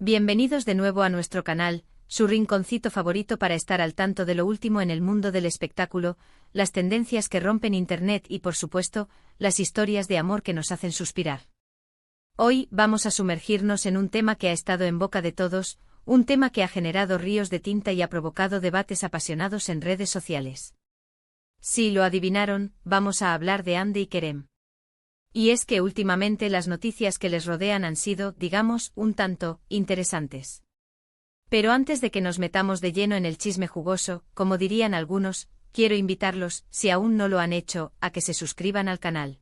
Bienvenidos de nuevo a nuestro canal, su rinconcito favorito para estar al tanto de lo último en el mundo del espectáculo, las tendencias que rompen Internet y, por supuesto, las historias de amor que nos hacen suspirar. Hoy vamos a sumergirnos en un tema que ha estado en boca de todos, un tema que ha generado ríos de tinta y ha provocado debates apasionados en redes sociales. Si lo adivinaron, vamos a hablar de Hande y Kerem. Y es que últimamente las noticias que les rodean han sido, digamos, un tanto interesantes. Pero antes de que nos metamos de lleno en el chisme jugoso, como dirían algunos, quiero invitarlos, si aún no lo han hecho, a que se suscriban al canal.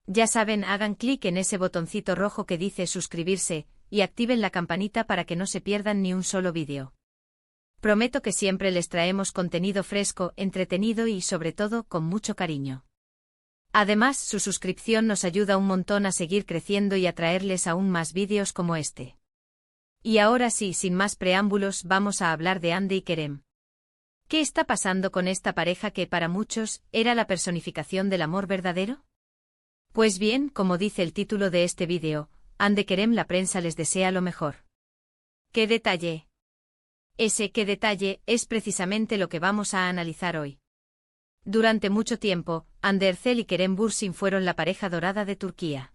Ya saben, hagan clic en ese botoncito rojo que dice suscribirse, y activen la campanita para que no se pierdan ni un solo vídeo. Prometo que siempre les traemos contenido fresco, entretenido y sobre todo con mucho cariño. Además, su suscripción nos ayuda un montón a seguir creciendo y a traerles aún más vídeos como este. Y ahora sí, sin más preámbulos, vamos a hablar de Hande y Kerem. ¿Qué está pasando con esta pareja que para muchos era la personificación del amor verdadero? Pues bien, como dice el título de este vídeo, Hande y Kerem, la prensa les desea lo mejor. ¿Qué detalle? ¿Qué detalle es precisamente lo que vamos a analizar hoy? Durante mucho tiempo, Hande Erçel y Kerem Bürsin fueron la pareja dorada de Turquía.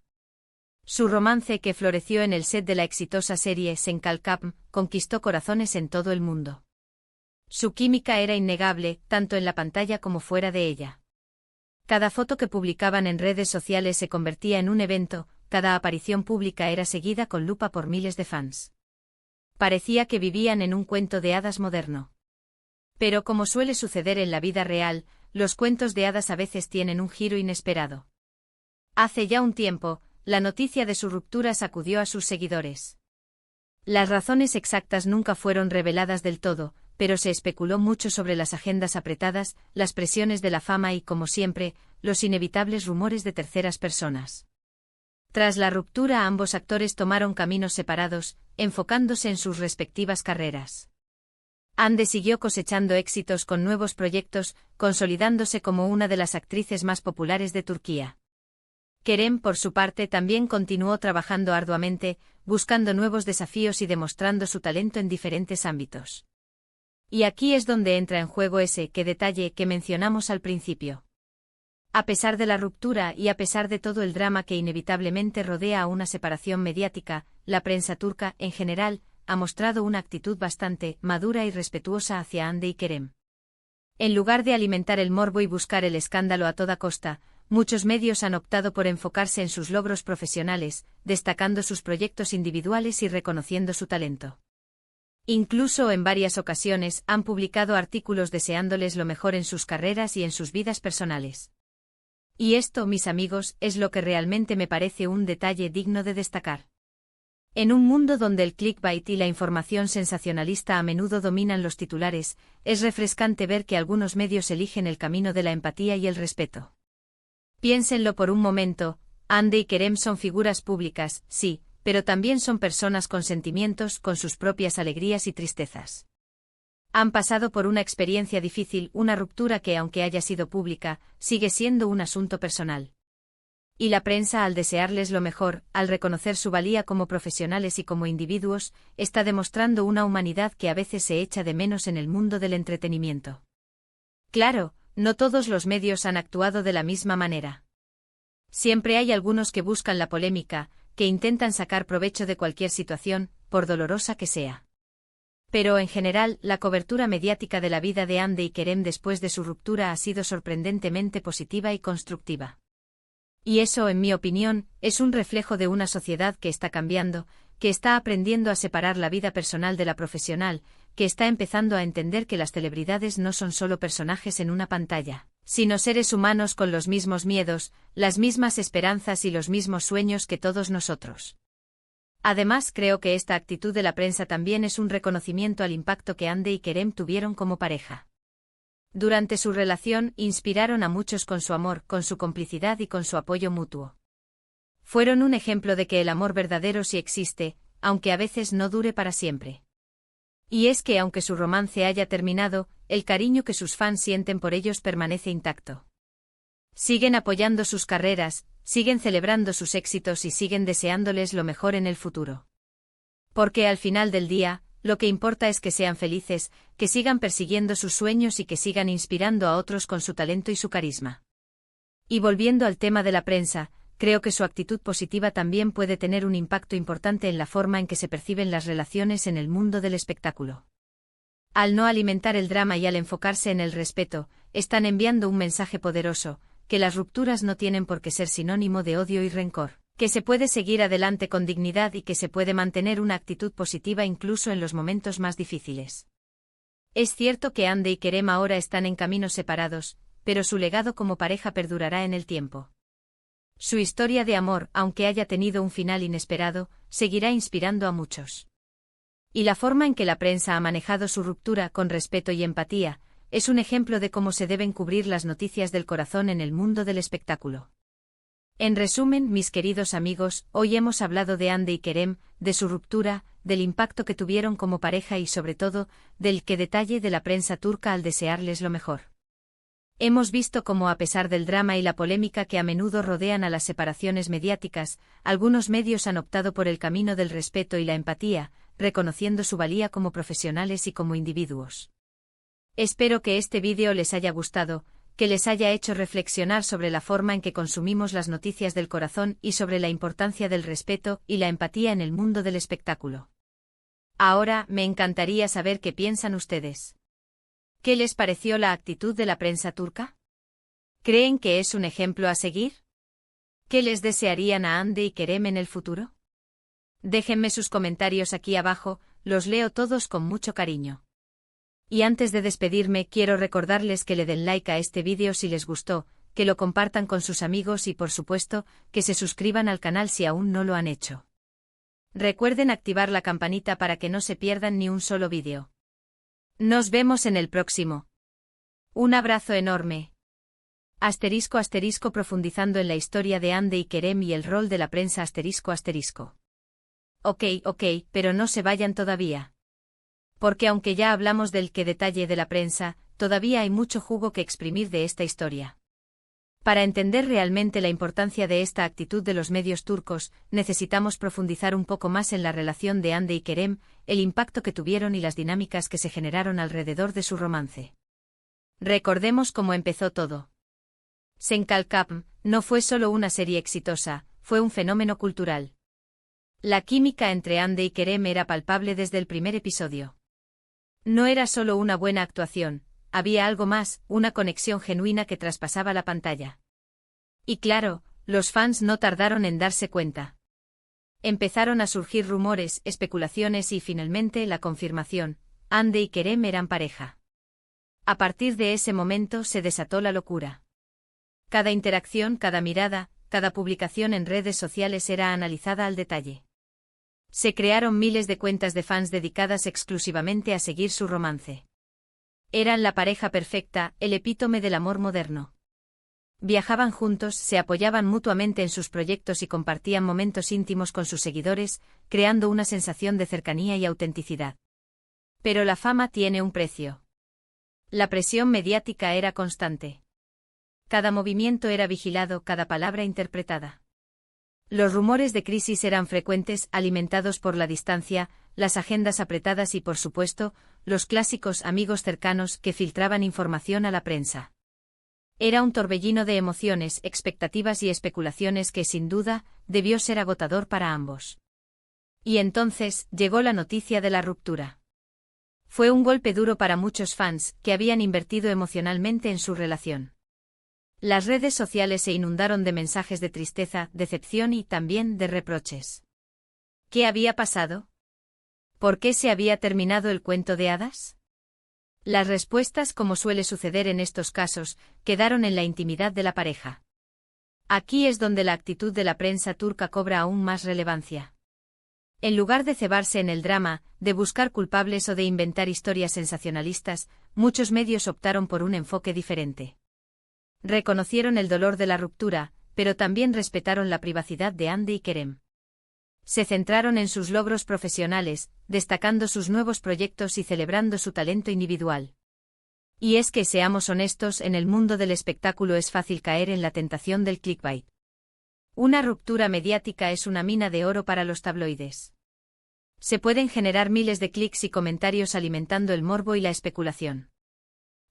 Su romance, que floreció en el set de la exitosa serie Sen Kalkam, conquistó corazones en todo el mundo. Su química era innegable, tanto en la pantalla como fuera de ella. Cada foto que publicaban en redes sociales se convertía en un evento, cada aparición pública era seguida con lupa por miles de fans. Parecía que vivían en un cuento de hadas moderno. Pero como suele suceder en la vida real, los cuentos de hadas a veces tienen un giro inesperado. Hace ya un tiempo, la noticia de su ruptura sacudió a sus seguidores. Las razones exactas nunca fueron reveladas del todo, pero se especuló mucho sobre las agendas apretadas, las presiones de la fama y, como siempre, los inevitables rumores de terceras personas. Tras la ruptura, ambos actores tomaron caminos separados, enfocándose en sus respectivas carreras. Hande siguió cosechando éxitos con nuevos proyectos, consolidándose como una de las actrices más populares de Turquía. Kerem, por su parte, también continuó trabajando arduamente, buscando nuevos desafíos y demostrando su talento en diferentes ámbitos. Y aquí es donde entra en juego qué detalle que mencionamos al principio. A pesar de la ruptura y a pesar de todo el drama que inevitablemente rodea a una separación mediática, la prensa turca, en general, ha mostrado una actitud bastante madura y respetuosa hacia Hande y Kerem. En lugar de alimentar el morbo y buscar el escándalo a toda costa, muchos medios han optado por enfocarse en sus logros profesionales, destacando sus proyectos individuales y reconociendo su talento. Incluso en varias ocasiones han publicado artículos deseándoles lo mejor en sus carreras y en sus vidas personales. Y esto, mis amigos, es lo que realmente me parece un detalle digno de destacar. En un mundo donde el clickbait y la información sensacionalista a menudo dominan los titulares, es refrescante ver que algunos medios eligen el camino de la empatía y el respeto. Piénsenlo por un momento, Hande y Kerem son figuras públicas, sí, pero también son personas con sentimientos, con sus propias alegrías y tristezas. Han pasado por una experiencia difícil, una ruptura que, aunque haya sido pública, sigue siendo un asunto personal. Y la prensa, al desearles lo mejor, al reconocer su valía como profesionales y como individuos, está demostrando una humanidad que a veces se echa de menos en el mundo del entretenimiento. Claro, no todos los medios han actuado de la misma manera. Siempre hay algunos que buscan la polémica, que intentan sacar provecho de cualquier situación, por dolorosa que sea. Pero en general, la cobertura mediática de la vida de Hande y Kerem después de su ruptura ha sido sorprendentemente positiva y constructiva. Y eso, en mi opinión, es un reflejo de una sociedad que está cambiando, que está aprendiendo a separar la vida personal de la profesional, que está empezando a entender que las celebridades no son solo personajes en una pantalla, sino seres humanos con los mismos miedos, las mismas esperanzas y los mismos sueños que todos nosotros. Además, creo que esta actitud de la prensa también es un reconocimiento al impacto que Hande y Kerem tuvieron como pareja. Durante su relación, inspiraron a muchos con su amor, con su complicidad y con su apoyo mutuo. Fueron un ejemplo de que el amor verdadero sí existe, aunque a veces no dure para siempre. Y es que aunque su romance haya terminado, el cariño que sus fans sienten por ellos permanece intacto. Siguen apoyando sus carreras, siguen celebrando sus éxitos y siguen deseándoles lo mejor en el futuro. Porque al final del día, lo que importa es que sean felices, que sigan persiguiendo sus sueños y que sigan inspirando a otros con su talento y su carisma. Y volviendo al tema de la prensa, creo que su actitud positiva también puede tener un impacto importante en la forma en que se perciben las relaciones en el mundo del espectáculo. Al no alimentar el drama y al enfocarse en el respeto, están enviando un mensaje poderoso, que las rupturas no tienen por qué ser sinónimo de odio y rencor, que se puede seguir adelante con dignidad y que se puede mantener una actitud positiva incluso en los momentos más difíciles. Es cierto que Hande y Kerem ahora están en caminos separados, pero su legado como pareja perdurará en el tiempo. Su historia de amor, aunque haya tenido un final inesperado, seguirá inspirando a muchos. Y la forma en que la prensa ha manejado su ruptura con respeto y empatía, es un ejemplo de cómo se deben cubrir las noticias del corazón en el mundo del espectáculo. En resumen, mis queridos amigos, hoy hemos hablado de Hande y Kerem, de su ruptura, del impacto que tuvieron como pareja y sobre todo, del que detalle de la prensa turca al desearles lo mejor. Hemos visto cómo a pesar del drama y la polémica que a menudo rodean a las separaciones mediáticas, algunos medios han optado por el camino del respeto y la empatía, reconociendo su valía como profesionales y como individuos. Espero que este vídeo les haya gustado, que les haya hecho reflexionar sobre la forma en que consumimos las noticias del corazón y sobre la importancia del respeto y la empatía en el mundo del espectáculo. Ahora, me encantaría saber qué piensan ustedes. ¿Qué les pareció la actitud de la prensa turca? ¿Creen que es un ejemplo a seguir? ¿Qué les desearían a Hande y Kerem en el futuro? Déjenme sus comentarios aquí abajo, los leo todos con mucho cariño. Y antes de despedirme quiero recordarles que le den like a este vídeo si les gustó, que lo compartan con sus amigos y por supuesto, que se suscriban al canal si aún no lo han hecho. Recuerden activar la campanita para que no se pierdan ni un solo vídeo. Nos vemos en el próximo. Un abrazo enorme. *** profundizando en la historia de Hande y Kerem y el rol de la prensa ***. Ok, pero no se vayan todavía. Porque aunque ya hablamos del qué detalle de la prensa, todavía hay mucho jugo que exprimir de esta historia. Para entender realmente la importancia de esta actitud de los medios turcos, necesitamos profundizar un poco más en la relación de Hande y Kerem, el impacto que tuvieron y las dinámicas que se generaron alrededor de su romance. Recordemos cómo empezó todo. Senkalkapm no fue solo una serie exitosa, fue un fenómeno cultural. La química entre Hande y Kerem era palpable desde el primer episodio. No era solo una buena actuación, había algo más, una conexión genuina que traspasaba la pantalla. Y claro, los fans no tardaron en darse cuenta. Empezaron a surgir rumores, especulaciones y finalmente la confirmación, Hande y Kerem eran pareja. A partir de ese momento se desató la locura. Cada interacción, cada mirada, cada publicación en redes sociales era analizada al detalle. Se crearon miles de cuentas de fans dedicadas exclusivamente a seguir su romance. Eran la pareja perfecta, el epítome del amor moderno. Viajaban juntos, se apoyaban mutuamente en sus proyectos y compartían momentos íntimos con sus seguidores, creando una sensación de cercanía y autenticidad. Pero la fama tiene un precio. La presión mediática era constante. Cada movimiento era vigilado, cada palabra interpretada. Los rumores de crisis eran frecuentes, alimentados por la distancia, las agendas apretadas y por supuesto, los clásicos amigos cercanos que filtraban información a la prensa. Era un torbellino de emociones, expectativas y especulaciones que sin duda, debió ser agotador para ambos. Y entonces, llegó la noticia de la ruptura. Fue un golpe duro para muchos fans, que habían invertido emocionalmente en su relación. Las redes sociales se inundaron de mensajes de tristeza, decepción y también de reproches. ¿Qué había pasado? ¿Por qué se había terminado el cuento de hadas? Las respuestas, como suele suceder en estos casos, quedaron en la intimidad de la pareja. Aquí es donde la actitud de la prensa turca cobra aún más relevancia. En lugar de cebarse en el drama, de buscar culpables o de inventar historias sensacionalistas, muchos medios optaron por un enfoque diferente. Reconocieron el dolor de la ruptura, pero también respetaron la privacidad de Hande y Kerem. Se centraron en sus logros profesionales, destacando sus nuevos proyectos y celebrando su talento individual. Y es que, seamos honestos, en el mundo del espectáculo es fácil caer en la tentación del clickbait. Una ruptura mediática es una mina de oro para los tabloides. Se pueden generar miles de clics y comentarios alimentando el morbo y la especulación.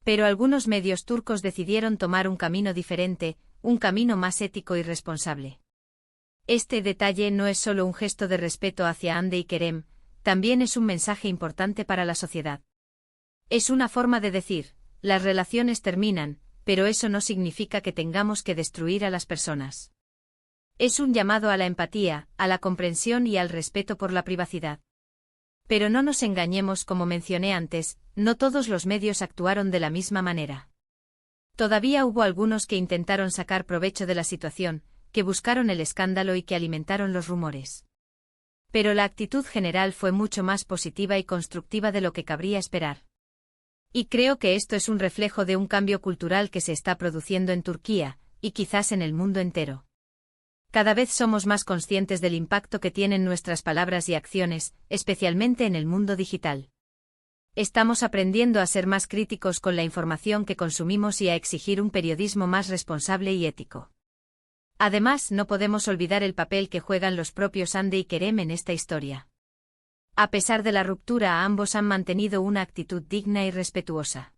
Pero algunos medios turcos decidieron tomar un camino diferente, un camino más ético y responsable. Este detalle no es solo un gesto de respeto hacia Hande y Kerem, también es un mensaje importante para la sociedad. Es una forma de decir, las relaciones terminan, pero eso no significa que tengamos que destruir a las personas. Es un llamado a la empatía, a la comprensión y al respeto por la privacidad. Pero no nos engañemos, como mencioné antes, no todos los medios actuaron de la misma manera. Todavía hubo algunos que intentaron sacar provecho de la situación, que buscaron el escándalo y que alimentaron los rumores. Pero la actitud general fue mucho más positiva y constructiva de lo que cabría esperar. Y creo que esto es un reflejo de un cambio cultural que se está produciendo en Turquía, y quizás en el mundo entero. Cada vez somos más conscientes del impacto que tienen nuestras palabras y acciones, especialmente en el mundo digital. Estamos aprendiendo a ser más críticos con la información que consumimos y a exigir un periodismo más responsable y ético. Además, no podemos olvidar el papel que juegan los propios Hande y Kerem en esta historia. A pesar de la ruptura, ambos han mantenido una actitud digna y respetuosa.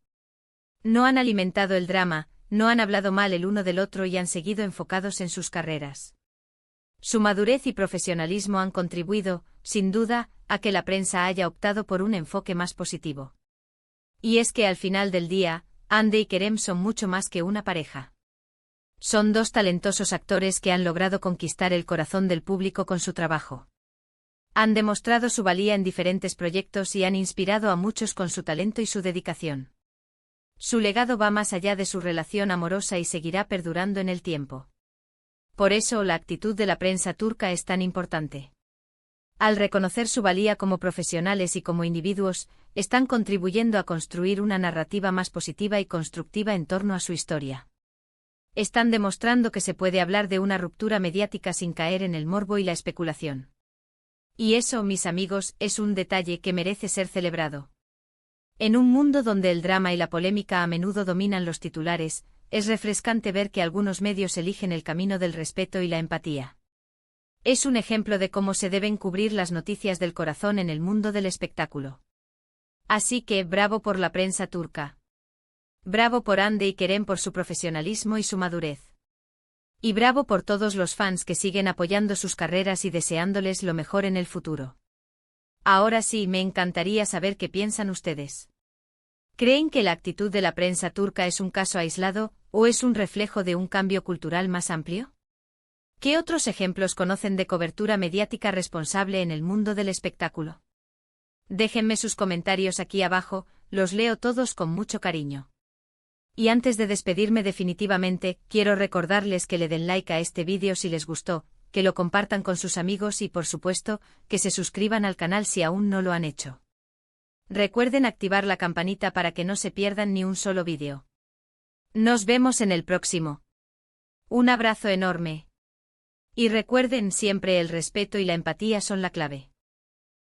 No han alimentado el drama, no han hablado mal el uno del otro y han seguido enfocados en sus carreras. Su madurez y profesionalismo han contribuido, sin duda, a que la prensa haya optado por un enfoque más positivo. Y es que al final del día, Hande y Kerem son mucho más que una pareja. Son dos talentosos actores que han logrado conquistar el corazón del público con su trabajo. Han demostrado su valía en diferentes proyectos y han inspirado a muchos con su talento y su dedicación. Su legado va más allá de su relación amorosa y seguirá perdurando en el tiempo. Por eso la actitud de la prensa turca es tan importante. Al reconocer su valía como profesionales y como individuos, están contribuyendo a construir una narrativa más positiva y constructiva en torno a su historia. Están demostrando que se puede hablar de una ruptura mediática sin caer en el morbo y la especulación. Y eso, mis amigos, es un detalle que merece ser celebrado. En un mundo donde el drama y la polémica a menudo dominan los titulares, es refrescante ver que algunos medios eligen el camino del respeto y la empatía. Es un ejemplo de cómo se deben cubrir las noticias del corazón en el mundo del espectáculo. Así que, bravo por la prensa turca. Bravo por Hande y Kerem por su profesionalismo y su madurez. Y bravo por todos los fans que siguen apoyando sus carreras y deseándoles lo mejor en el futuro. Ahora sí, me encantaría saber qué piensan ustedes. ¿Creen que la actitud de la prensa turca es un caso aislado, o es un reflejo de un cambio cultural más amplio? ¿Qué otros ejemplos conocen de cobertura mediática responsable en el mundo del espectáculo? Déjenme sus comentarios aquí abajo, los leo todos con mucho cariño. Y antes de despedirme definitivamente, quiero recordarles que le den like a este vídeo si les gustó, que lo compartan con sus amigos y por supuesto, que se suscriban al canal si aún no lo han hecho. Recuerden activar la campanita para que no se pierdan ni un solo vídeo. Nos vemos en el próximo. Un abrazo enorme. Y recuerden siempre el respeto y la empatía son la clave.